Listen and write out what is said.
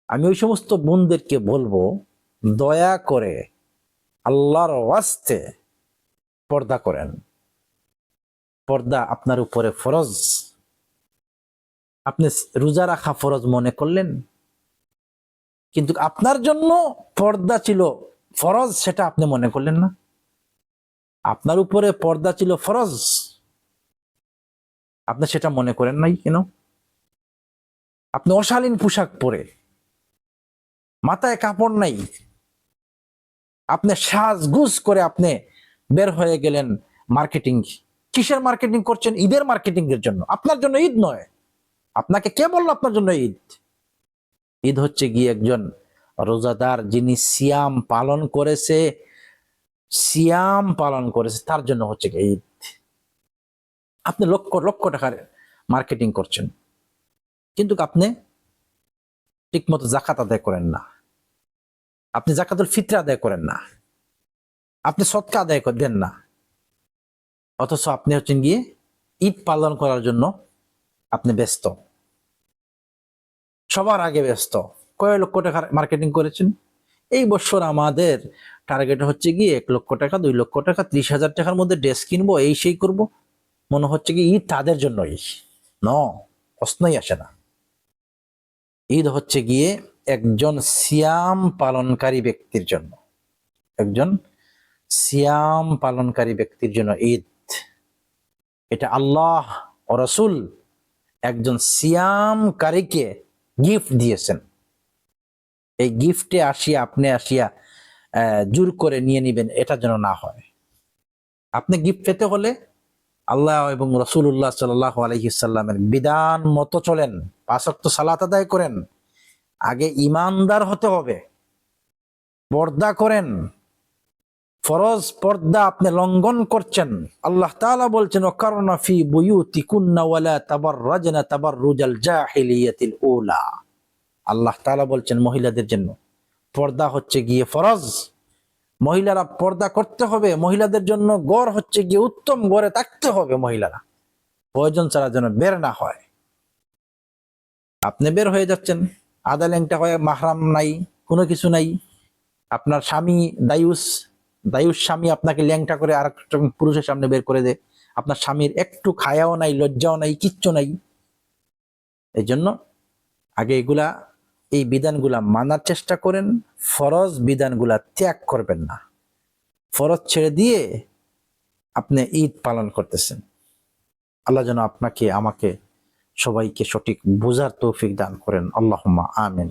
আমি ওই সমস্ত বোনদেরকে বলবো, দয়া করে আল্লাহর ওয়াস্তে পর্দা করেন। পর্দা আপনার উপরে ফরজ। আপনি রোজা রাখা ফরজ মনে করলেন, কিন্তু আপনার জন্য পর্দা ছিল ফরজ, সেটা আপনি মনে করলেন না। আপনার উপরে পর্দা ছিল ফরজ, আপনি সেটা মনে করেন নাই কেন? আপনি অশালীন পোশাক পরে, মাথায় কাপড় নাই, আপনি সাজগুজ করে আপনি বের হয়ে গেলেন মার্কেটিং। কিসের মার্কেটিং করছেন? ঈদের মার্কেটিং এর জন্য। আপনার জন্য ঈদ নয়। আপনাকে কে বললো আপনার জন্য ঈদ? ঈদ হচ্ছে গিয়ে একজন রোজাদার যিনি সিয়াম পালন করেছে তার জন্য হচ্ছে গিয়ে ঈদ। আপনি লক্ষ লক্ষ টাকার মার্কেটিং করছেন, কিন্তু আপনি ঠিক মতো জাকাত আদায় করেন না, আপনি জাকাতুল ফিতরা আদায় করেন না, আপনি সদকা আদায় দেন না, অথচ আপনি হচ্ছেন গিয়ে ঈদ পালন করার জন্য আপনি ব্যস্ত, সবার আগে ব্যস্ত। কয় লক্ষ টাকার মার্কেটিং করেছেন? এই বছর আমাদের টার্গেট হচ্ছে গিয়ে 1 লক্ষ টাকা, 2 লক্ষ টাকা, 30,000 টাকার মধ্যে ড্রেস কিনবো, এই সেই করব। মনে হচ্ছে কি ঈদ তাদের জন্যই? ন, প্রশ্নই আসে না। ঈদ হচ্ছে গিয়ে একজন সিয়াম পালনকারী ব্যক্তির জন্য, একজন সিয়াম পালনকারী ব্যক্তির জন্য ঈদ। এটা আল্লাহ ও রাসূল একজন সিয়ামকারীকে গিফট দিয়েছেন। এই গিফটে আপনি আসিয়া জোর করে নিয়ে নিবেন, এটা যেন না হয়। আপনি গিফট পেতে হলে আল্লাহ এবং রাসূলুল্লাহ সাল্লাল্লাহু আলাইহি সাল্লামের বিধান মতো চলেন, 5 ওয়াক্ত সালাত আদায় করেন, আগে ঈমানদার হতে হবে, পর্দা করেন। ফরজ পর্দা আপনি লঙ্ঘন করছেন। আল্লাহ তাআলা বলছেন, ওয়াকারনা ফি বুয়ুতিকুন্না ওয়ালা তাবাররাজনা তাবাররুজাল জাহিলিয়াতিল উলা। আল্লাহ তাআলা বলছেন মহিলাদের জন্য পর্দা হচ্ছে গিয়ে ফরজ। মহিলারা পর্দা করতে হবে। মহিলাদের জন্য ঘর হচ্ছে গিয়ে উত্তম ঘরে থাকতে হবে। মহিলারা প্রয়োজন ছাড়া যেন বের না হয়। আপনি বের হয়ে যাচ্ছেন, আদা ল্যাংটা হয়ে, মাহরাম নাই, কোনো কিছু নাই। আপনার স্বামী দায়ুস স্বামী আপনাকে ল্যাংটা করে আর একটা পুরুষের সামনে বের করে দেয়। আপনার স্বামীর একটু খায়াও নাই, লজ্জাও নাই, কিচ্ছু নাই। এই জন্য আগে এই বিধানগুলা মানার চেষ্টা করেন। ফরজ বিধানগুলা ত্যাগ করবেন না। ফরজ ছেড়ে দিয়ে আপনি ঈদ পালন করতেছেন। আল্লাহ যেন আপনাকে, আমাকে, সবাইকে সঠিক বোঝার তৌফিক দান করেন। আল্লাহুম্মা আমিন।